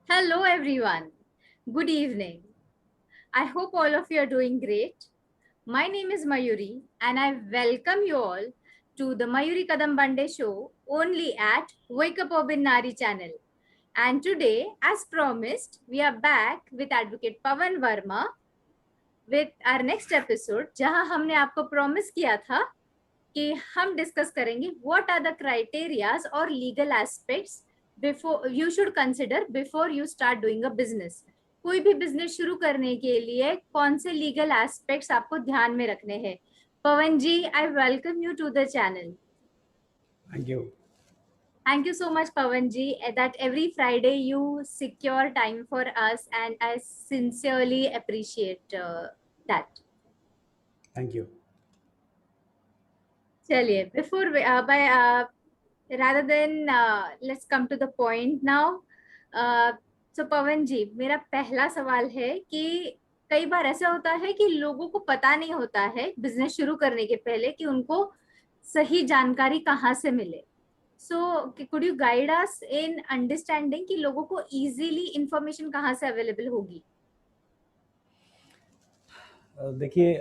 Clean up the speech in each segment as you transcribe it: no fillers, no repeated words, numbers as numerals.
Hello, everyone. Good evening. I hope all of you are doing great. My name is Mayuri, and I welcome you all to the Mayuri Kadambande show only at Wake Up Urban Nari channel. And today, as promised, we are back with Advocate Pawan Verma with our next episode, जहां हमने आपको promise किया था कि हम discuss करेंगे what are the criterias और legal aspects before you should consider before you start doing a business. कोई भी बिजनेस शुरू करने के लिए कौन से लीगल एस्पेक्ट्स आपको ध्यान में रखने हैं। Pawan ji, I welcome you to the channel. Thank you. Thank you so much, Pawan ji, that every Friday you secure time for us, and I sincerely appreciate that. Thank you. चलिए, before by rather than let's come to the point now. So पवन जी, मेरा पहला सवाल है कि कई बार ऐसा होता है कि लोगों को पता नहीं होता है बिजनेस शुरू करने के पहले कि उनको सही जानकारी कहाँ से मिले। So could you guide us in understanding कि लोगों को इजीली इंफॉर्मेशन कहाँ से अवेलेबल होगी। देखिए,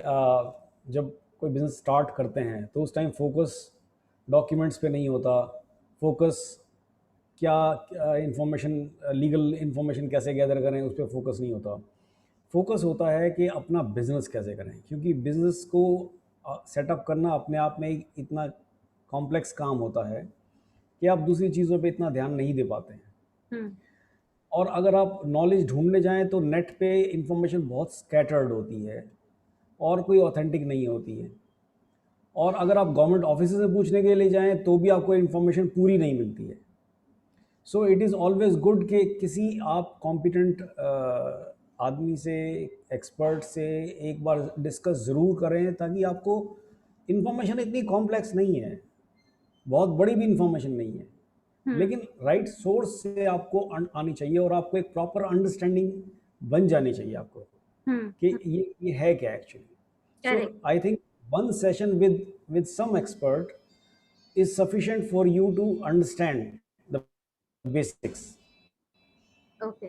जब कोई बिज़नेस स्टार्ट करते हैं तो उस टाइम फोकस डॉक्यूमेंट्स पे नहीं होता। फोकस क्या इंफॉर्मेशन, लीगल इंफॉर्मेशन कैसे गैदर करें, उस पर फोकस नहीं होता। फोकस होता है कि अपना बिज़नेस कैसे करें, क्योंकि बिज़नेस को सेटअप करना अपने आप में एक इतना कॉम्प्लेक्स काम होता है कि आप दूसरी चीज़ों पे इतना ध्यान नहीं दे पाते हैं। और अगर आप नॉलेज ढूंढने जाएं तो नेट पे इंफॉर्मेशन बहुत स्कैटर्ड होती है और कोई ऑथेंटिक नहीं होती है। और अगर आप गवर्नमेंट ऑफिस से पूछने के लिए जाएं तो भी आपको इन्फॉर्मेशन पूरी नहीं मिलती है। So it is always good कि किसी आप कॉम्पिटेंट आदमी से, एक्सपर्ट से एक बार डिस्कस ज़रूर करें, ताकि आपको इन्फॉर्मेशन इतनी कॉम्प्लेक्स नहीं है, बहुत बड़ी भी इन्फॉर्मेशन नहीं है, लेकिन राइट सोर्स से आपको आनी चाहिए और आपको एक प्रॉपर अंडरस्टैंडिंग बन जानी चाहिए आपको कि ये है क्या actually. So I think one session with some expert is sufficient for you to understand the basics. Okay,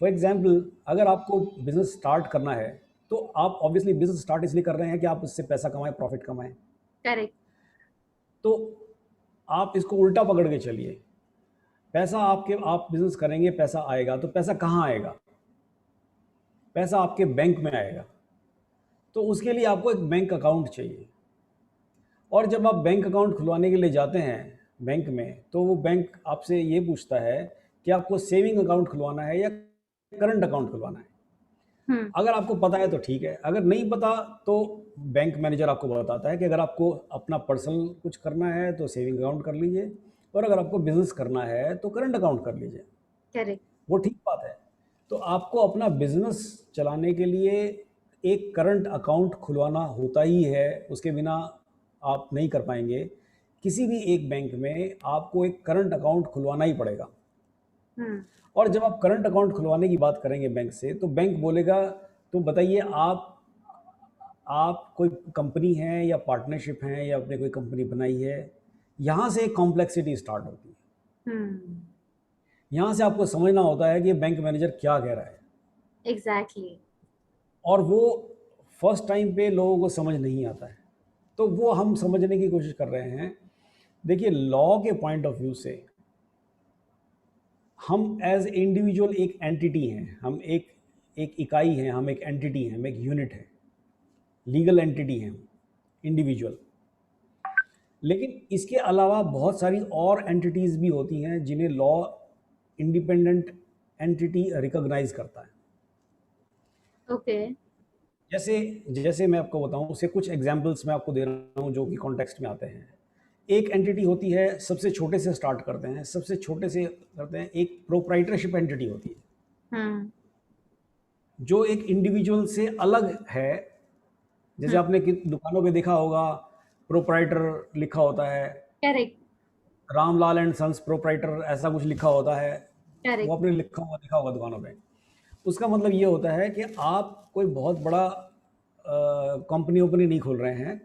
For example, अगर आपको बिजनेस स्टार्ट करना है तो आप ऑब्वियसली बिजनेस स्टार्ट इसलिए कर रहे हैं कि आप इससे पैसा कमाएं, प्रॉफिट कमाएं। करेक्ट। तो आप इसको उल्टा पकड़ के चलिए। पैसा आप बिजनेस करेंगे, पैसा आएगा, तो पैसा कहाँ आएगा? पैसा आपके बैंक में आएगा। तो उसके लिए आपको एक बैंक अकाउंट चाहिए। और जब आप बैंक अकाउंट खुलवाने के लिए जाते हैं बैंक में, तो वो बैंक आपसे ये पूछता है कि आपको सेविंग अकाउंट खुलवाना है या करंट अकाउंट खुलवाना है। अगर आपको पता है तो ठीक है, अगर नहीं पता तो बैंक मैनेजर आपको बताता है कि अगर आपको अपना पर्सनल कुछ करना है तो सेविंग अकाउंट कर लीजिए, और अगर आपको बिजनेस करना है तो करंट अकाउंट कर लीजिए। करेक्ट। वो ठीक बात है। तो आपको अपना बिजनेस चलाने के लिए एक करंट अकाउंट खुलवाना होता ही है, उसके बिना आप नहीं कर पाएंगे। किसी भी एक बैंक में आपको एक करंट अकाउंट खुलवाना ही पड़ेगा। और जब आप करंट अकाउंट खुलवाने की बात करेंगे बैंक से, तो बैंक बोलेगा तो बताइए आप कोई कंपनी है या पार्टनरशिप है या आपने कोई कंपनी बनाई है। यहाँ से एक कॉम्प्लेक्सिटी स्टार्ट होती है। यहाँ से आपको समझना होता है कि बैंक मैनेजर क्या कह रहा है। एग्जैक्टली। और वो फर्स्ट टाइम पे लोगों को समझ नहीं आता है, तो वो हम समझने की कोशिश कर रहे हैं। देखिए, लॉ के पॉइंट ऑफ व्यू से हम एज इंडिविजुअल एक एंटिटी हैं, हम एक इकाई हैं, हम एक एंटिटी हैं, हम एक यूनिट है, लीगल एंटिटी हैं, इंडिविजुअल। लेकिन इसके अलावा बहुत सारी और एंटिटीज़ भी होती हैं जिन्हें लॉ इंडिपेंडेंट एंटिटी रिकॉग्नाइज करता है। ओके। जैसे जैसे मैं आपको बताऊं, उससे कुछ एग्जांपल्स मैं आपको दे रहा हूं जो कि कॉन्टेक्स्ट में आते हैं। एक एंटिटी होती है, सबसे छोटे से स्टार्ट करते हैं, सबसे छोटे से करते हैं, एक प्रोप्राइटरशिप एंटिटी होती है जो एक इंडिविजुअल से अलग है। जैसे आपने दुकानों पे देखा होगा, प्रोप्राइटर लिखा होता है, correct. Ramlal and sons proprietor, ऐसा कुछ लिखा होता है। वो करेक्ट। आपने लिखा होगा दुकानों पे। उसका मतलब ये होता है कि आप कोई बहुत बड़ा कंपनी ओपनी नहीं खोल रहे हैं,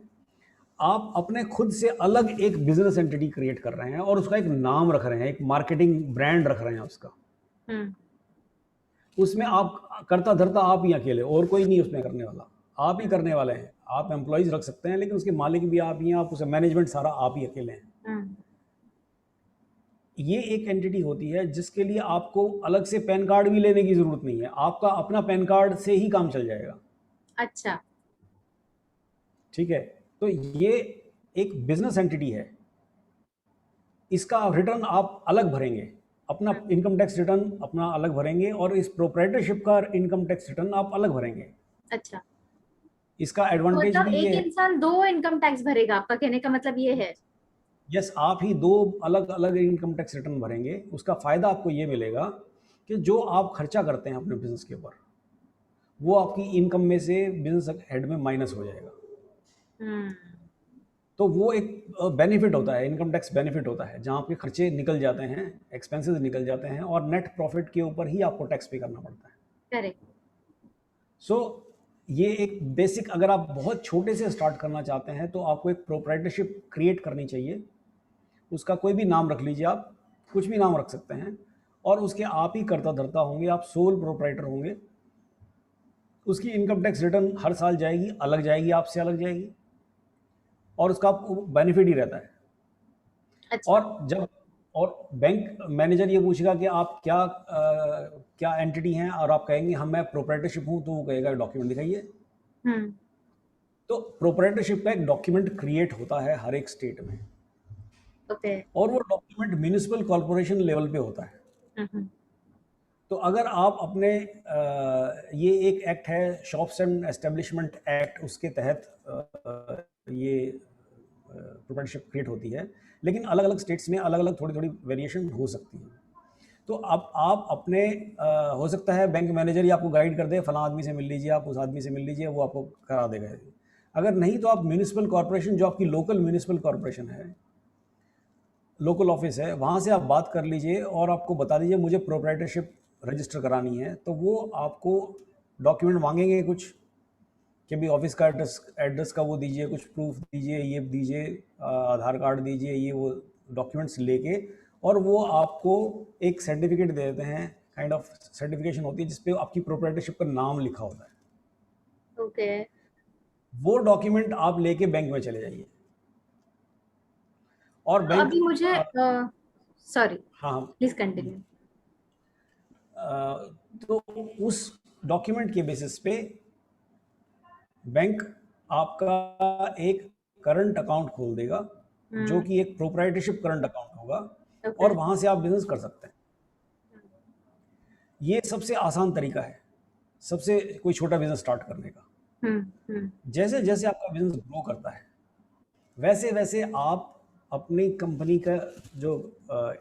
आप अपने खुद से अलग एक बिजनेस एंटिटी क्रिएट कर रहे हैं और उसका एक नाम रख रहे हैं, एक मार्केटिंग ब्रांड रख रहे हैं उसका। उसमें आप करता धरता आप ही अकेले, और कोई नहीं उसमें करने वाला, आप ही करने वाले हैं। आप एम्प्लॉयज़ रख सकते हैं लेकिन उसके मालिक भी आप ही हैं, आप उसे मैनेजमेंट सारा आप ही अकेले हैं। हम्म, ये एक एंटिटी होती है जिसके लिए आपको अलग से पैन कार्ड भी लेने की ज़रूरत नहीं है, आपका अपना पैन कार्ड से ही काम चल जाएगा। अच्छा। ठीक है, तो ये एक बिजनेस एंटिटी है, इसका रिटर्न आप अलग भरेंगे, अपना इनकम टैक्स रिटर्न अपना अलग भरेंगे, और इस प्रोप्राइटरशिप का इनकम टैक्स रिटर्न आप अलग भरेंगे। अच्छा, इसका तो एडवांटेज मतलब भी ये एक है, इंसान दो इनकम टैक्स भरेगा, आपका कहने का मतलब ये है? यस, आप ही दो अलग अलग इनकम टैक्स रिटर्न भरेंगे। उसका फ़ायदा आपको ये मिलेगा कि जो आप खर्चा करते हैं अपने बिजनेस के ऊपर, वो आपकी इनकम में से बिजनेस हेड में माइनस हो जाएगा। हम्म। तो वो एक बेनिफिट होता है, इनकम टैक्स बेनिफिट होता है, जहाँ आपके खर्चे निकल जाते हैं, एक्सपेंसेस निकल जाते हैं, और नेट प्रॉफिट के ऊपर ही आपको टैक्स पे करना पड़ता है। करेक्ट। सो ये एक बेसिक, अगर आप बहुत छोटे से स्टार्ट करना चाहते हैं तो आपको एक प्रोप्राइटरशिप क्रिएट करनी चाहिए। उसका कोई भी नाम रख लीजिए, आप कुछ भी नाम रख सकते हैं, और उसके आप ही करता धरता होंगे, आप सोल प्रोप्राइटर होंगे। उसकी इनकम टैक्स रिटर्न हर साल जाएगी, अलग जाएगी, आपसे अलग जाएगी, और उसका आपको बेनिफिट ही रहता है। अच्छा। और जब और बैंक मैनेजर ये पूछेगा कि आप क्या एंटिटी हैं, और आप कहेंगे हम मैं प्रोप्राइटरशिप हूँ, तो वो कहेगा डॉक्यूमेंट दिखाइए। हम्म। तो प्रोप्राइटरशिप का एक डॉक्यूमेंट क्रिएट होता है हर एक स्टेट में, ओके। और वो डॉक्यूमेंट म्यूनिसिपल कॉरपोरेशन लेवल पे होता है। हम्म। तो अगर आप अपने ये एक एक्ट है, शॉप्स एंड एस्टेब्लिशमेंट एक्ट, उसके तहत ये प्रोप्राइटरशिप क्रिएट होती है, लेकिन अलग अलग स्टेट्स में अलग अलग थोड़ी थोड़ी वेरिएशन हो सकती है। तो अब आप अपने हो सकता है बैंक मैनेजर ही आपको गाइड कर दे, फला आदमी से मिल लीजिए, आप उस आदमी से मिल लीजिए, वो आपको करा देगा। अगर नहीं तो आप म्यूनिसिपल कॉरपोरेशन, जो आपकी लोकल म्यूनिसिपल कॉरपोरेशन है, लोकल ऑफिस है, वहाँ से आप बात कर लीजिए और आपको बता दीजिए मुझे प्रोप्राइटरशिप रजिस्टर करानी है, तो वो आपको डॉक्यूमेंट मांगेंगे कुछ, कि भी ऑफिस का एड्रेस एड्रेस का वो दीजिए, कुछ प्रूफ दीजिए, ये दीजिए, आधार कार्ड दीजिए, ये वो डॉक्यूमेंट्स लेके, और वो आपको एक सर्टिफिकेट दे देते हैं, काइंड ऑफ सर्टिफिकेशन होती है जिसपे आपकी प्रोप्राइटरशिप का नाम लिखा होता है। ओके। वो डॉक्यूमेंट आप लेके बैंक में चले जाइए, और तो बैंक, अभी मुझे, सॉरी, हाँ, प्लीज कंटिन्यू। तो उस डॉक्यूमेंट के बेसिस पे बैंक आपका एक करंट अकाउंट खोल देगा, जो हम्म। कि एक प्रोप्राइटरशिप करंट अकाउंट होगा, ओके। और वहाँ से आप बिजनेस कर सकते हैं। ये सबसे आसान तरीका है, सबसे कोई छोटा बिजनेस स्टार्ट करने का। हम्म। हम्म। जैसे जैसे आपका बिजनेस ग्रो करता है, वैसे वैसे आप अपनी कंपनी का जो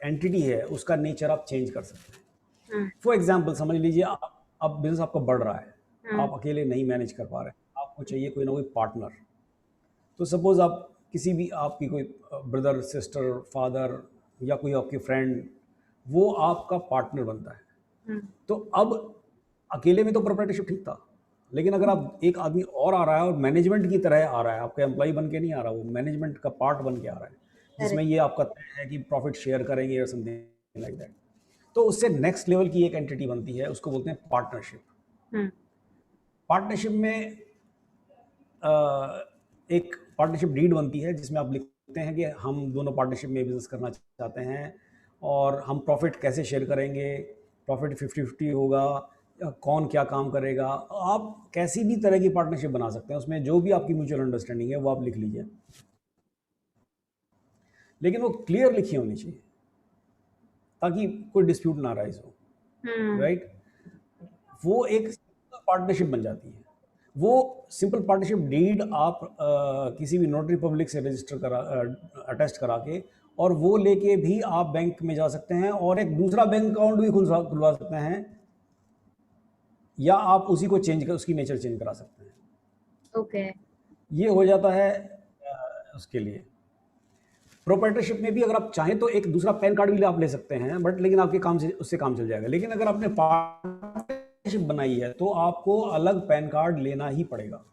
एंटिटी है उसका नेचर आप चेंज कर सकते हैं। हम्म। फॉर एग्जाम्पल समझ लीजिए, अब बिजनेस आपका बढ़ रहा है, हम्म। आप अकेले नहीं मैनेज कर पा रहे हैं, आपको चाहिए कोई ना कोई पार्टनर। तो सपोज आप किसी भी, आपकी कोई ब्रदर, सिस्टर, फादर, या कोई आपके फ्रेंड, वो आपका पार्टनर बनता है। हम्म। तो अब अकेले में तो प्रोप्राइटरशिप ठीक था, लेकिन अगर आप एक आदमी और आ रहा है और मैनेजमेंट की तरह आ रहा है, आपका एम्प्लॉय बन के नहीं आ रहा, वो मैनेजमेंट का पार्ट बन के आ रहा है, जिसमें करेक्ट। ये आपका तय है कि प्रॉफिट शेयर करेंगे या समथिंग लाइक दैट, तो उससे नेक्स्ट लेवल की एक एंटिटी बनती है, उसको बोलते हैं पार्टनरशिप। हम्म। पार्टनरशिप में एक पार्टनरशिप डीड बनती है, जिसमें आप लिखते हैं कि हम दोनों पार्टनरशिप में बिजनेस करना चाहते हैं, और हम प्रॉफिट कैसे शेयर करेंगे, प्रॉफिट 50-50 होगा, या कौन क्या काम करेगा। आप कैसी भी तरह की पार्टनरशिप बना सकते हैं, उसमें जो भी आपकी म्यूचुअल अंडरस्टैंडिंग है वो आप लिख लीजिए, लेकिन वो क्लियर लिखी होनी चाहिए, ताकि कोई डिस्प्यूट ना राइज हो। हम्म। राइट, वो एक पार्टनरशिप बन जाती है। वो सिंपल पार्टनरशिप डीड आप किसी भी नोटरी पब्लिक से रजिस्टर करा, अटेस्ट करा के, और वो लेके भी आप बैंक में जा सकते हैं, और एक दूसरा बैंक अकाउंट भी खुलवा सकते हैं, या आप उसी को चेंज कर, उसकी नेचर चेंज करा सकते हैं। ओके। ये हो जाता है उसके लिए। प्रोप्राइटरशिप में भी अगर आप चाहें तो एक दूसरा पैन कार्ड भी आप ले सकते हैं, बट लेकिन आपके काम से उससे काम चल जाएगा। लेकिन अगर आपने पार्टनरशिप बनाई है तो आपको अलग पैन कार्ड लेना ही पड़ेगा।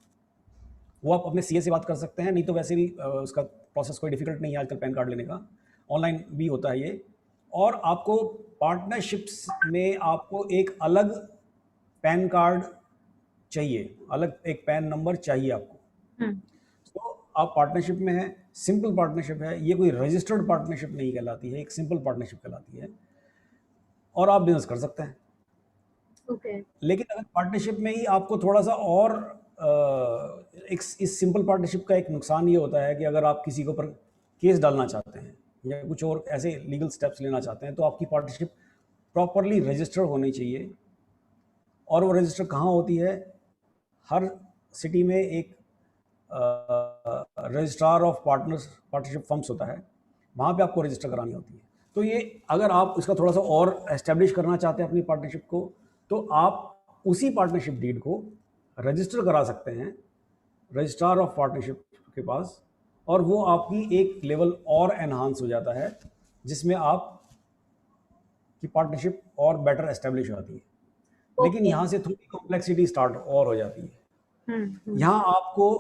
वो आप अपने सीए से बात कर सकते हैं, नहीं तो वैसे भी उसका प्रोसेस कोई डिफिकल्ट नहीं है आजकल पैन कार्ड लेने का, ऑनलाइन भी होता है ये। और आपको पार्टनरशिप्स में आपको एक अलग पैन कार्ड चाहिए, अलग एक पैन नंबर चाहिए आपको। हम्म, तो आप पार्टनरशिप में हैं, सिंपल पार्टनरशिप है, ये कोई रजिस्टर्ड पार्टनरशिप नहीं कहलाती है, एक सिंपल पार्टनरशिप कहलाती है, और आप बिजनेस कर सकते हैं। ओके, लेकिन अगर पार्टनरशिप में ही आपको थोड़ा सा और एक इस सिंपल पार्टनरशिप का एक नुकसान ये होता है कि अगर आप किसी के ऊपर केस डालना चाहते हैं या कुछ और ऐसे लीगल स्टेप्स लेना चाहते हैं, तो आपकी पार्टनरशिप प्रॉपरली रजिस्टर होनी चाहिए। और वो रजिस्टर कहाँ होती है? हर सिटी में एक रजिस्ट्रार ऑफ पार्टनरशिप फर्म्स होता है, वहाँ पे आपको रजिस्टर करानी होती है। तो ये अगर आप इसका थोड़ा सा और एस्टेब्लिश करना चाहते हैं अपनी पार्टनरशिप को, तो आप उसी पार्टनरशिप डीड को रजिस्टर करा सकते हैं रजिस्ट्रार ऑफ पार्टनरशिप के पास, और वो आपकी एक लेवल और एनहांस हो जाता है, जिसमें आप की पार्टनरशिप और बेटर एस्टेब्लिश हो जाती है। लेकिन ओके, यहाँ से थोड़ी कॉम्प्लेक्सिटी स्टार्ट और हो जाती है। हम्म, यहाँ आपको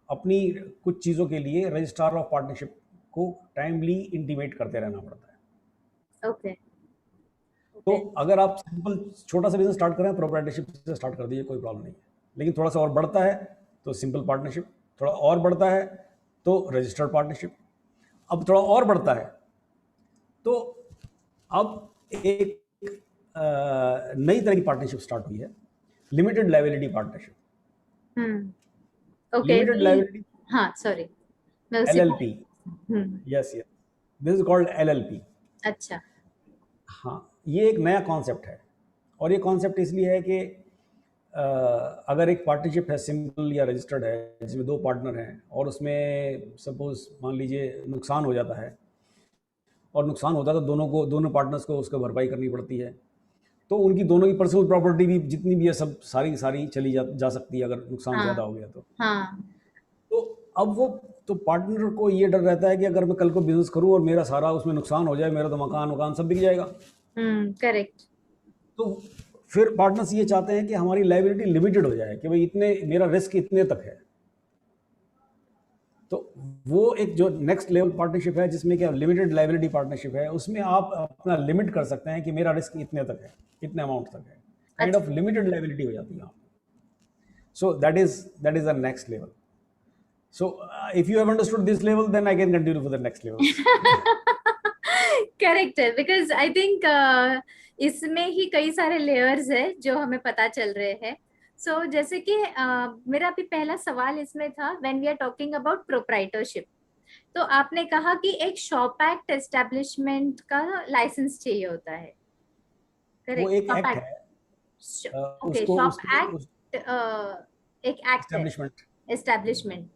अपनी कुछ चीज़ों के लिए रजिस्ट्रार ऑफ पार्टनरशिप को टाइमली इंटीमेट करते रहना पड़ता है। ओके, तो ओके, अगर आप सिंपल छोटा सा बिजनेस स्टार्ट करें, प्रोप्राइटरशिप से स्टार्ट कर दीजिए, कोई प्रॉब्लम नहीं है। लेकिन थोड़ा सा और बढ़ता है तो सिंपल पार्टनरशिप, थोड़ा और बढ़ता है तो रजिस्टर्ड पार्टनरशिप, अब थोड़ा और बढ़ता है तो अब एक नई तरह की पार्टनरशिप स्टार्ट हुई है, लिमिटेड लायबिलिटी पार्टनरशिप। हम्म, ओके, लिमिटेड लायबिलिटी, हाँ, सॉरी, मैं उसी को, LLP, yes yes, this is called LLP। अच्छा, हाँ, ये एक नया कॉन्सेप्ट है, और ये कॉन्सेप्ट इसलिए है कि अगर एक पार्टनरशिप है सिंपल या रजिस्टर्ड है, जिसमें दो पार्टनर हैं, और उसमें सपोज मान लीजिए नुकसान हो जाता है, और नुकसान होता है तो दोनों पार्टनर्स को उसका भरपाई करनी पड़ती है, तो उनकी दोनों की पर्सनल प्रॉपर्टी भी जितनी भी है सब सारी की सारी चली जा सकती है अगर नुकसान हाँ, ज़्यादा हो गया तो। हाँ, तो अब वो, तो पार्टनर को ये डर रहता है कि अगर मैं कल को बिजनेस करूं और मेरा सारा उसमें नुकसान हो जाए, मेरा तो मकान वकान सब बिक जाएगा। करेक्ट, तो फिर पार्टनर्स ये चाहते हैं कि हमारी लायबिलिटी लिमिटेड हो जाए, कि भाई इतने, मेरा रिस्क इतने तक है। तो वो एक जो नेक्स्ट लेवल पार्टनरशिप है, जिसमें क्या लिमिटेड लायबिलिटी पार्टनरशिप है, उसमें आप अपना लिमिट कर सकते हैं कि मेरा रिस्क इतने तक है, इतने अमाउंट तक है, काइंड अच्छा, ऑफ लिमिटेड लायबिलिटी हो जाती है आप। So that is the next level. So if you have understood this level, then I can continue for the next levels. Correct है, बिकॉज आई थिंक इसमें ही कई सारे लेयर्स है जो हमें पता चल रहे हैं। सो जैसे कि मेरा अभी पहला सवाल इसमें था, when we are talking about proprietorship, तो आपने कहा कि एक शॉप एक्ट एस्टेब्लिशमेंट का लाइसेंस चाहिए होता है, वो करेक्ट? एक शॉप एक्ट एक्ट, है, ओके, उसको शॉप उसको उस एक्ट एक एक्ट है, एस्टेब्लिशमेंट। एस्टेब्लिशमेंट।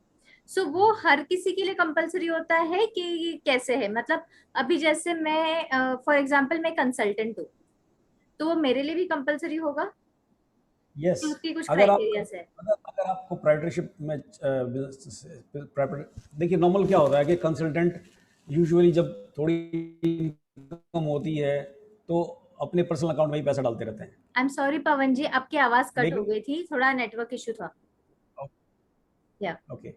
सो वो हर किसी के लिए कंपलसरी होता है कि कैसे है? मतलब अभी जैसे मैं फॉर एग्जांपल मैं कंसल्टेंट हूँ, तो वो मेरे लिए भी कंपलसरी होगा यस, कि उसकी कुछ अगर आप क्राइटेरियाज है? अगर आपको प्रोप्राइटरशिप में देखिए, नॉर्मल क्या होता है कि कंसल्टेंट यूजुअली जब थोड़ी इनकम होती है तो अपने पर्सनल अकाउंट में ही पैसा डालते रहते हैं। आई एम सॉरी पवन जी, आपकी आवाज कट हो लेकिन गई थी, थोड़ा नेटवर्क इशू था। या, ओके,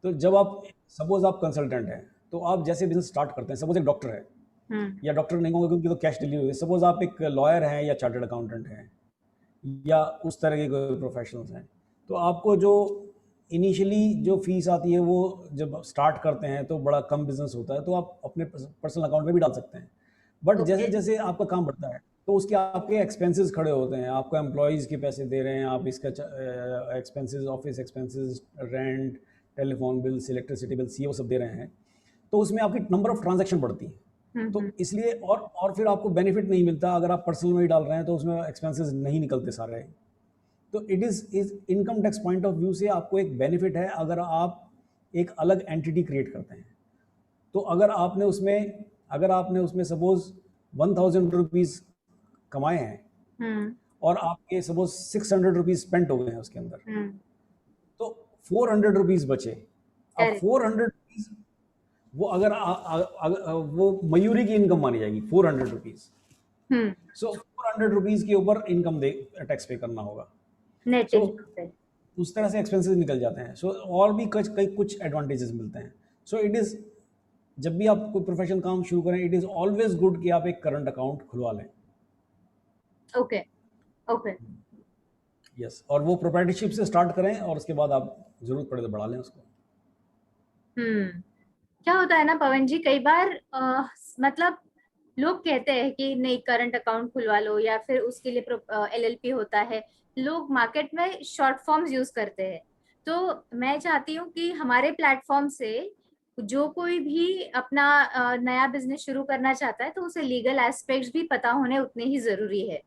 तो जब आप सपोज आप कंसल्टेंट हैं, तो आप जैसे बिजनेस स्टार्ट करते हैं, सपोज एक डॉक्टर है, हम्म, या डॉक्टर नहीं होंगे क्योंकि तो कैश डिलीवरी है, सपोज आप एक लॉयर हैं या चार्टर्ड अकाउंटेंट हैं या उस तरह के कोई प्रोफेशनल्स हैं, तो आपको जो इनिशियली जो फीस आती है, वो जब स्टार्ट करते हैं तो बड़ा कम बिजनेस होता है, तो आप अपने पर्सनल अकाउंट में भी डाल सकते हैं। बट जैसे ओके, जैसे आपका काम बढ़ता है, तो उसके आपके एक्सपेंसेस खड़े होते हैं, आपको एम्प्लॉयज़ के पैसे दे रहे हैं, आप इसका expenses, office expenses, rent, telephone bills, electricity bills, ये वो सब दे रहे हैं, तो उसमें आपकी नंबर ऑफ ट्रांजैक्शन बढ़ती है। तो हम्म, इसलिए और फिर आपको बेनिफिट नहीं मिलता अगर आप पर्सनल में ही डाल रहे हैं, तो उसमें एक्सपेंसेस नहीं निकलते सारे। तो it is income tax point of view से आपको एक बेनिफिट है अगर आप एक अलग एंटिटी क्रिएट करते हैं। तो अगर आपने उसमें सपोज 1000 रुपीज़ कमाए हैं, हम्म, और आपके सपोज 600 रुपीज़ स्पेंड हो गए हैं उसके अंदर, हम्म, तो 400 रुपीज़ बचे। अब करेक्ट, 400 रुपीज़ वो अगर वो मयूरी की इनकम मानी जाएगी 400 रुपीज़। हम्म, सो 400 रुपीज़ के ऊपर इनकम टैक्स पे करना होगा। नेट सो इनकम पे, उस तरह से एक्सपेंसेस निकल जाते हैं। सो और भी कुछ एडवांटेजेस मिलते हैं। सो इट इज़, जब भी आप कोई प्रोफेशनल काम शुरू करें, इट इज़ ऑलवेज गुड कि आप एक करंट अकाउंट खुलवा लें। ओके, ओके, यस, और वो प्रोप्राइटरशिप से स्टार्ट करें और उसके बाद आप ज़रूरत पड़े तो बढ़ा लें उसको। क्या होता है ना पवन जी, कई बार मतलब लोग कहते हैं कि नहीं करंट अकाउंट खुलवा लो, या फिर उसके लिए एलएलपी होता है। लोग मार्केट में शॉर्ट फॉर्म्स यूज करते हैं। तो मैं चाहती हूँ कि हमारे प्लेटफॉर्म से जो कोई भी अपना नया बिजनेस शुरू करना चाहता है, तो उसे लीगल एस्पेक्ट्स भी पता होने उतने ही जरूरी है।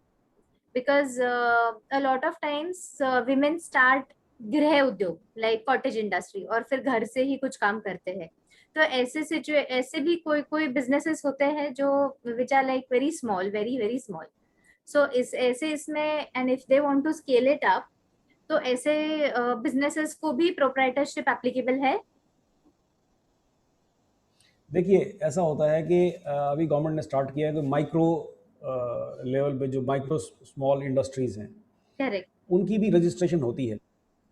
Because a lot of times women start गृह उद्योग लाइक कॉटेज इंडस्ट्री, और फिर घर से ही कुछ काम करते हैं। तो ऐसे भी कोई कोई बिजनेसेस होते हैं जो which are like very small, very very small. So इस ऐसे इसमें, and if they want to scale it up, तो ऐसे बिजनेसेस को भी प्रोप्राइटरशिप एप्लीकेबल है। देखिए, ऐसा होता है कि अभी गवर्नमेंट ने स्टार्ट किया है कि माइक्रो लेवल पे जो माइक्रो स्मॉल इंडस्ट्रीज़ हैं, करेक्ट। उनकी भी रजिस्ट्रेशन होती है।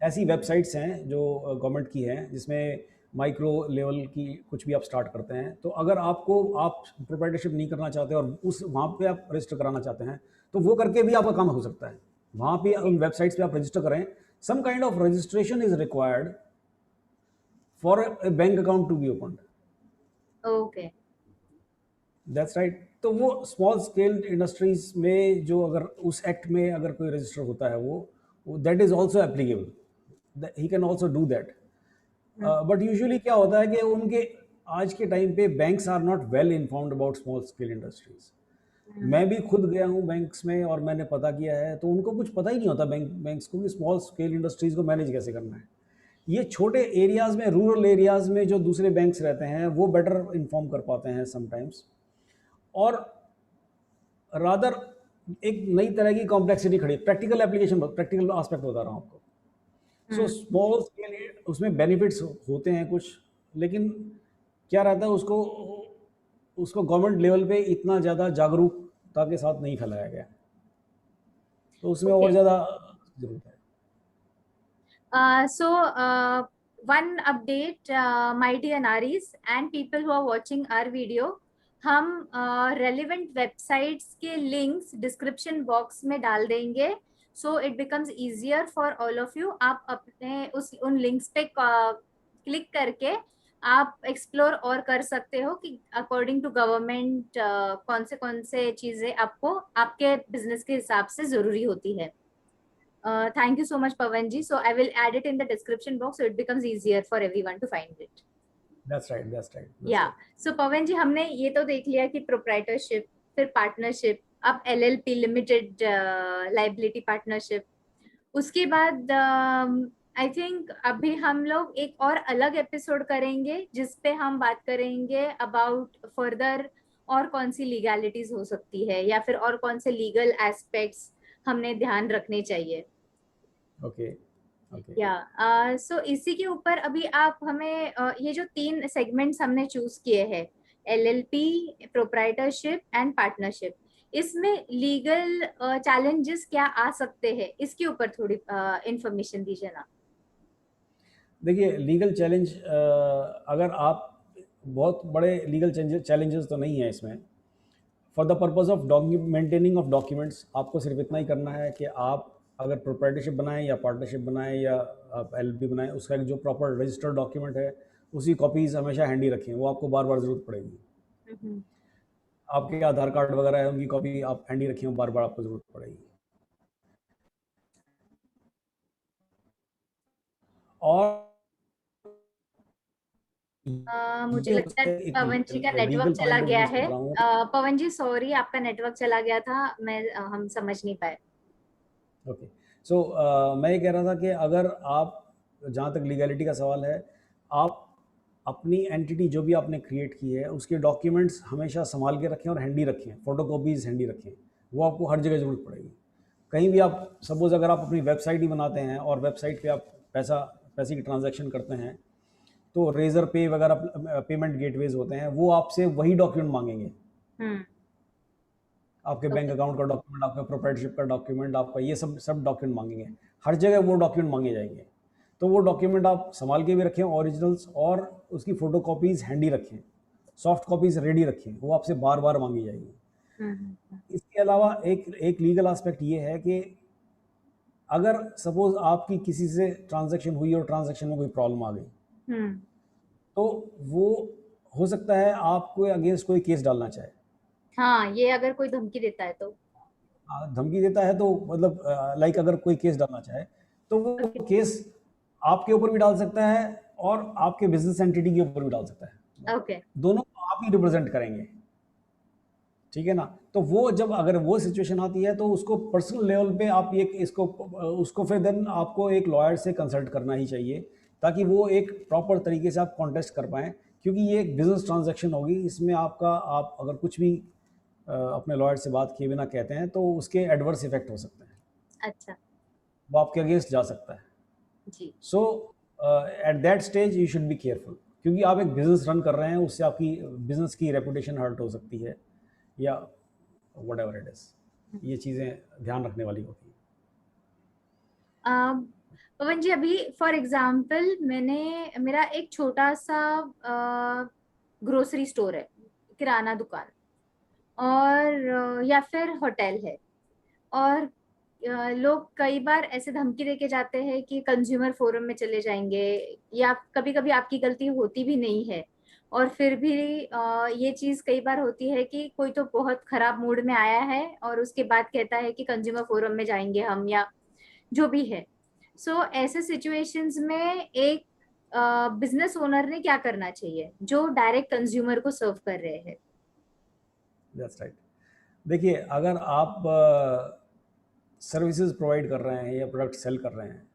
ऐसी वेबसाइट्स हैं जो गवर्नमेंट की हैं, जिसमें माइक्रो लेवल की कुछ भी आप स्टार्ट करते हैं। तो अगर आप प्रोप्राइटरशिप नहीं करना चाहते और उस वहाँ पे आप रजिस्टर कराना चाहते हैं, तो वो करके भी आपका काम हो सकता है। वहाँ पे उन वेबसाइट्स पे आप रजिस्टर करें। Some kind of registration is required for a bank account to be open. Okay. That's right. तो वो स्मॉल स्केल इंडस्ट्रीज में जो अगर उस एक्ट में अगर कोई रजिस्टर होता है, वो that is also applicable, he can also do that. But usually क्या होता है कि उनके आज के टाइम पे banks are not well informed about small scale industries. मैं भी खुद गया हूँ बैंक्स में और मैंने पता किया है, तो उनको कुछ पता ही नहीं होता बैंक्स को कि स्मॉल स्केल इंडस्ट्रीज को मैनेज कैसे करना है। ये छोटे एरियाज़ में, रूरल एरियाज़ में जो दूसरे बैंक्स रहते हैं, वो बेटर इन्फॉर्म कर पाते हैं समटाइम्स। और रादर एक नई तरह की कॉम्प्लेक्सिटी खड़ी, प्रैक्टिकल एप्लीकेशन, प्रैक्टिकल आस्पेक्ट बता रहा हूँ आपको। सो स्मॉल स्केल उसमें बेनिफिट्स होते हैं कुछ, लेकिन क्या रहता है, उसको उसको गवर्नमेंट लेवल पे इतना ज़्यादा जागरूकता के साथ नहीं फैलाया गया, तो उसमें और ओके। ज़्यादा जरूरत है। So, one update, my dear Naris and people who are watching our video, हम relevant websites के links description box में डाल देंगे, so it becomes easier for all of you. आप अपने उन links पे क्लिक करके आप एक्सप्लोर और कर सकते हो कि अकॉर्डिंग टू गवर्नमेंट कौन से चीजें आपको आपके बिजनेस के हिसाब से जरूरी होती है। Thank you so much, Pavanji. So I will add it in the description box so it becomes easier for everyone to find it. That's right, that's right, that's या राइट। सो पवन जी, हमने ये तो देख लिया कि प्रोप्राइटरशिप, फिर पार्टनरशिप, अब LLP limited liability partnership. उसके बाद आई थिंक अभी हम लोग एक और अलग एपिसोड करेंगे जिसपे हम बात करेंगे अबाउट फर्दर और कौन सी लीगैलिटीज हो सकती है, या फिर और कौन से लीगल एस्पेक्ट्स हमने ध्यान रखने चाहिए। Okay, okay. या सो इसी के ऊपर अभी आप हमें ये जो 3 सेगमेंट्स हमने चूज किए हैं, एलएलपी, प्रोप्राइटरशिप एंड पार्टनरशिप, इसमें लीगल चैलेंजेस क्या आ सकते हैं, इसके ऊपर थोड़ी इंफॉर्मेशन दीजिए ना। देखिए, लीगल चैलेंज, अगर आप, बहुत बड़े लीगल चैलेंजेस तो नहीं है इसमें। For the purpose of maintaining of documents, आपको सिर्फ इतना ही करना है कि आप अगर प्रोप्राइटरशिप बनाएं या पार्टनरशिप बनाएं या आप एलपी बनाएं, उसका एक जो प्रॉपर रजिस्टर्ड डॉक्यूमेंट है, उसकी कॉपीज़ हमेशा हैंडी रखें, वो आपको बार बार ज़रूरत पड़ेगी। हम्म। आपके आधार कार्ड वगैरह है, उनकी कॉपी आप हैंडी रखें, वो बार बार आपको ज़रूरत पड़ेगी। और मुझे ये लगता होता है है एक पवन जी का नेटवर्क लीगल चला पॉइंट ऑफ गया व्यू से है। बोल रहा हूँ। पवन जी सॉरी, आपका नेटवर्क चला गया था, मैं हम समझ नहीं पाए। ओके। सो मैं ये कह रहा था कि अगर आप, जहाँ तक लीगैलिटी का सवाल है, आप अपनी एंटिटी जो भी आपने क्रिएट की है, उसके डॉक्यूमेंट्स हमेशा संभाल के रखें और हैंडी रखें, फोटोकॉपीज़ हैंडी रखें। वो आपको हर जगह ज़रूरत पड़ेगी। कहीं भी आप, सपोज़ अगर आप अपनी वेबसाइट ही बनाते हैं और वेबसाइट पे आप पैसे की ट्रांजैक्शन करते हैं, तो रेजर पे वगैरह पेमेंट गेटवेज होते हैं, वो आपसे वही डॉक्यूमेंट मांगेंगे। हम्म। आपके बैंक ओके। अकाउंट का डॉक्यूमेंट, आपका प्रोप्राइटरशिप का डॉक्यूमेंट, आपका ये सब सब डॉक्यूमेंट मांगेंगे। हर जगह वो डॉक्यूमेंट मांगे जाएंगे। तो वो डॉक्यूमेंट आप संभाल के भी रखें, ओरिजिनल्स, और उसकी फ़ोटो कॉपीज़ हैंडी रखें, सॉफ्ट कॉपीज़ रेडी रखें, वो आपसे बार बार मांगी जाएगी। हम्म। इसके अलावा एक एक लीगल एस्पेक्ट ये है कि अगर सपोज आपकी किसी से ट्रांजैक्शन हुई और ट्रांजैक्शन में कोई प्रॉब्लम आ गई, हम्म। तो वो हो सकता है आपको अगेंस्ट कोई केस डालना चाहे। हाँ, ये अगर कोई धमकी देता है तो। धमकी देता है तो मतलब लाइक अगर कोई केस डालना चाहे तो वो ओके। केस आपके ऊपर भी डाल सकता है और आपके बिजनेस एंटिटी के ऊपर भी डाल सकता है। ओके। दोनों को आप ही रिप्रेजेंट करेंगे, ठीक है ना। तो वो जब अगर वो सिचुएशन आती है तो उसको पर्सनल लेवल पे आप एक इसको उसको फिर देन आपको एक लॉयर से कंसल्ट करना ही चाहिए, ताकि वो एक प्रॉपर तरीके से आप कॉन्टेस्ट कर पाएँ, क्योंकि ये एक बिजनेस ट्रांजैक्शन होगी। इसमें आपका आप अगर कुछ भी अपने लॉयर से बात किए बिना कहते हैं तो उसके एडवर्स इफेक्ट हो सकते हैं, अच्छा। वो आपके अगेंस्ट जा सकता है। जी। So at that stage you should be careful, क्योंकि आप एक बिजनेस रन कर रहे हैं, उससे आपकी बिजनेस की रेपुटेशन हर्ट हो सकती है या वट एवर इट इज़। ये चीज़ें ध्यान रखने वाली होती हैं। पवन जी, अभी फॉर एग्जाम्पल मेरा एक छोटा सा ग्रोसरी स्टोर है, किराना दुकान, और या फिर होटल है। और लोग कई बार ऐसे धमकी देके जाते हैं कि कंज्यूमर फोरम में चले जाएंगे, या कभी कभी आपकी गलती होती भी नहीं है, और फिर भी ये चीज कई बार होती है कि कोई तो बहुत खराब मूड में आया है और उसके बाद कहता है कि कंज्यूमर फोरम में जाएंगे हम, या जो भी है। सो ऐसे सिचुएशंस में एक बिजनेस ओनर ने क्या करना चाहिए जो डायरेक्ट कंज्यूमर को सर्व कर रहे हैं? That's right. देखिए, अगर आप सर्विसेज प्रोवाइड कर रहे हैं या प्रोडक्ट सेल कर रहे हैं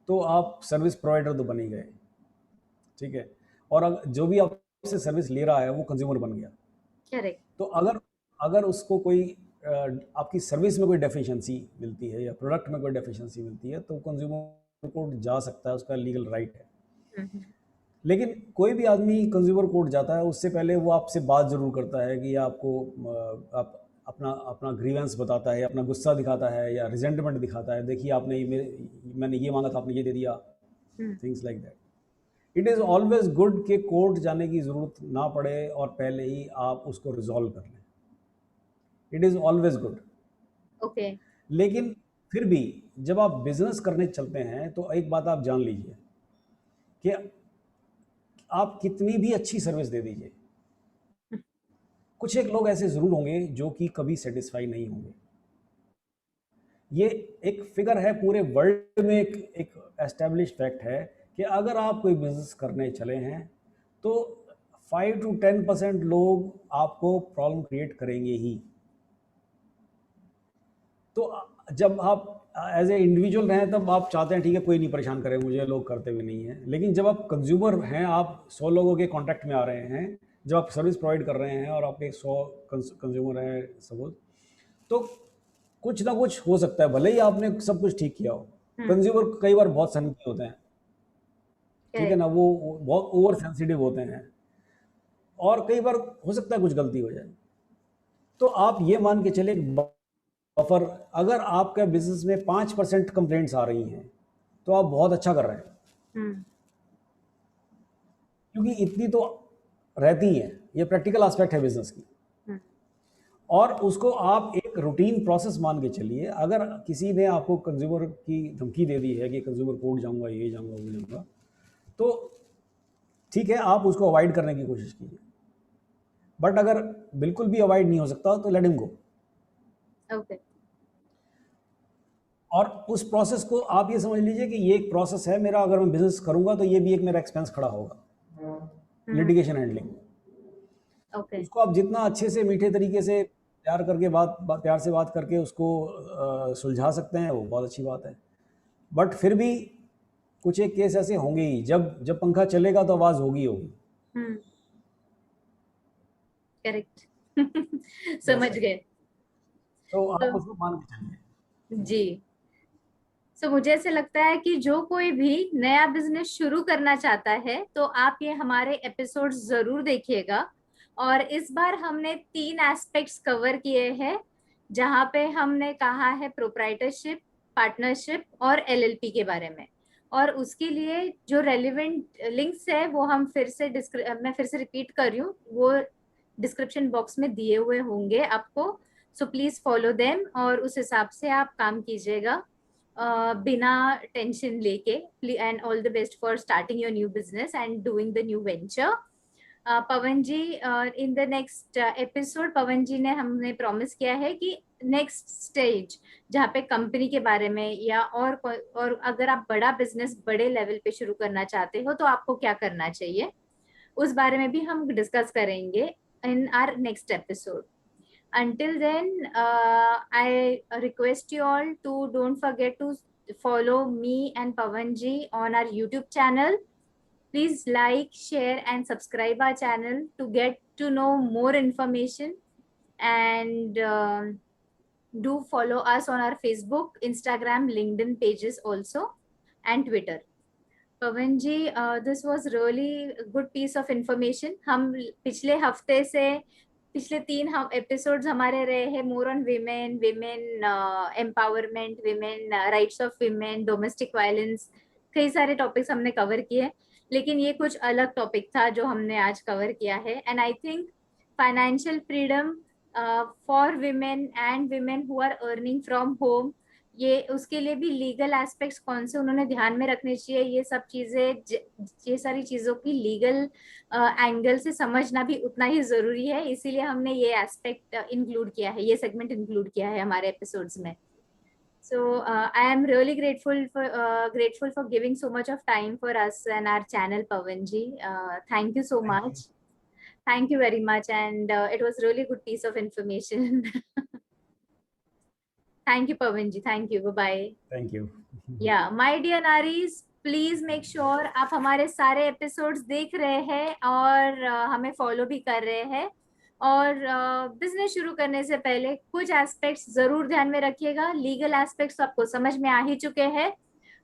तो आप सर्विस प्रोवाइडर तो बन ही गए, ठीक है। और जो भी आपसे सर्विस ले रहा है वो कंज्यूमर बन गया। करेक्ट। तो अगर अगर उसको कोई आपकी सर्विस में कोई डेफिशिएंसी मिलती है या प्रोडक्ट में कोई डेफिशिएंसी मिलती है तो कंज्यूमर कोर्ट जा सकता है, उसका लीगल राइट है। हम्म। लेकिन कोई भी आदमी कंज्यूमर कोर्ट जाता है उससे पहले वो आपसे बात ज़रूर करता है कि आपको आप अपना अपना ग्रीवेंस बताता है, अपना गुस्सा दिखाता है या रिजेंटमेंट दिखाता है, देखिए आपने मैंने ये मांगा था, आपने ये दे दिया, hmm. Things like that. It is always good कि कोर्ट जाने की ज़रूरत ना पड़े और पहले ही आप उसको रिजॉल्व कर लें। It is always good. Okay. लेकिन फिर भी जब आप बिजनेस करने चलते हैं तो एक बात आप जान लीजिए कि आप कितनी भी अच्छी सर्विस दे दीजिए, कुछ एक लोग ऐसे ज़रूर होंगे जो कि कभी सेटिस्फाई नहीं होंगे। ये एक फिगर है पूरे वर्ल्ड में, एक एस्टेब्लिश फैक्ट है कि अगर आप कोई बिजनेस करने चले हैं तो 5 to 10% लोग आपको प्रॉब्लम क्रिएट करेंगे ही। तो जब आप एज ए इंडिविजुअल रहें तब आप चाहते हैं ठीक है कोई नहीं परेशान करे मुझे, लोग करते हुए नहीं हैं। लेकिन जब आप कंज्यूमर हैं, आप 100 लोगों के कांटेक्ट में आ रहे हैं, जब आप सर्विस प्रोवाइड कर रहे हैं और आपके 100 कंज्यूमर हैं सपोज, तो कुछ ना कुछ हो सकता है, भले ही आपने सब कुछ ठीक किया हो। हम्म। कंज्यूमर कई बार बहुत सनकी होते हैं, ठीक है करेक्ट। ना, वो बहुत ओवर सेंसिटिव होते हैं और कई बार हो सकता है कुछ गलती हो जाए। तो आप ये मान के चले बफर, अगर आपके बिजनेस में 5% कंप्लेंट्स आ रही हैं तो आप बहुत अच्छा कर रहे हैं, हम्म। क्योंकि इतनी तो रहती हैं, ये प्रैक्टिकल एस्पेक्ट है बिजनेस की। हम्म। और उसको आप एक रूटीन प्रोसेस मान के चलिए। अगर किसी ने आपको कंज्यूमर की धमकी दे दी है कि कंज्यूमर कोर्ट जाऊंगा, ये जाऊंगा, वो जाऊंगा, तो ठीक है आप उसको अवॉइड करने की कोशिश कीजिए। बट अगर बिल्कुल भी अवॉइड नहीं हो सकता तो लेट हिम गो। ओके। और उस प्रोसेस को आप ये समझ लीजिए कि ये एक प्रोसेस है मेरा, अगर मैं बिजनेस करूंगा तो ये भी एक मेरा एक्सपेंस खड़ा होगा, हम्म। Litigation handling. ओके। उसको आप जितना अच्छे से मीठे तरीके से प्यार करके प्यार से बात करके उसको सुलझा सकते हैं वो बहुत अच्छी बात है। बट फिर भी कुछ एक केस ऐसे होंगे ही, जब जब पंखा चलेगा तो आवाज़ होगी होगी। हम्म। करेक्ट। दैट्स समझ राइट। गए। तो तो आप उसको मान के चलिए। जी, सो मुझे ऐसे लगता है कि जो कोई भी नया बिजनेस शुरू करना चाहता है तो आप ये हमारे एपिसोड जरूर देखिएगा। और इस बार हमने 3 एस्पेक्ट्स कवर किए हैं, जहाँ पे हमने कहा है प्रोप्राइटरशिप, पार्टनरशिप और एलएलपी के बारे में। और उसके लिए जो रेलिवेंट लिंक्स है वो हम मैं फिर से रिपीट कर रही हूँ, वो डिस्क्रिप्शन बॉक्स में दिए हुए होंगे आपको। सो प्लीज फॉलो देम और उस हिसाब से आप काम कीजिएगा। बिना टेंशन लेके. And all the best for starting your new business and doing the new venture. Pawan ji, in the next episode Pawan ji ने हमने प्रॉमिस किया है कि नेक्स्ट स्टेज जहाँ पे कंपनी के बारे में या और अगर आप बड़ा बिजनेस बड़े लेवल पे शुरू करना चाहते हो तो आपको क्या करना चाहिए, उस बारे में भी हम डिस्कस करेंगे in our next episode. Until then, I request you all to don't forget to follow me and Pavanji on our YouTube channel. Please like, share, and subscribe our channel to get to know more information. And do follow us on our Facebook, Instagram, LinkedIn pages also, and Twitter. Pawan ji, this was really good piece of information. हम पिछले हफ्ते से पिछले 3 episodes हमारे रहे हैं more on women, women empowerment, women rights of women, domestic violence. कई सारे टॉपिक्स हमने कवर किए, लेकिन ये कुछ अलग टॉपिक था जो हमने आज कवर किया है. And I think financial freedom for women and women who are earning from home, ये उसके लिए भी लीगल एस्पेक्ट्स कौन से उन्होंने ध्यान में रखने चाहिए, ये सब चीजें, ये सारी चीजों की लीगल एंगल से समझना भी उतना ही जरूरी है. इसीलिए हमने ये एस्पेक्ट इंक्लूड किया है, ये सेगमेंट इंक्लूड किया है हमारे एपिसोड्स में. So I am really grateful for giving so much of time for us and our channel, Pavanji. Thank you so much. Thank you very much, and it was really good piece of information. Thank you, Pavanji. Thank you. Bye bye. Thank you. Yeah, my dear Naris, please make sure आप हमारे सारे episodes देख रहे हैं और हमें follow भी कर रहे हैं. और बिजनेस शुरू करने से पहले कुछ एस्पेक्ट्स जरूर ध्यान में रखिएगा. लीगल एस्पेक्ट्स तो आपको समझ में आ ही चुके हैं.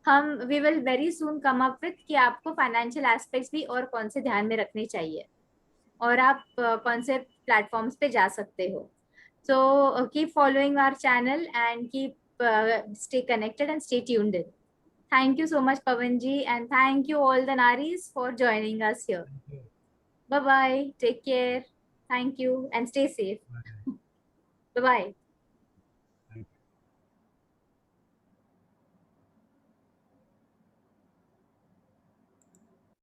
हम we will very soon come up with कि आपको फाइनेंशियल एस्पेक्ट्स भी और कौन से ध्यान में रखने चाहिए और आप कौन से प्लेटफॉर्म्स पे जा सकते हो. So keep following our channel and keep stay connected and stay tuned in. Thank you so much, Pavanji, and thank you all the Naris for joining us here. Bye bye. Take care. Thank you and stay safe. Bye bye.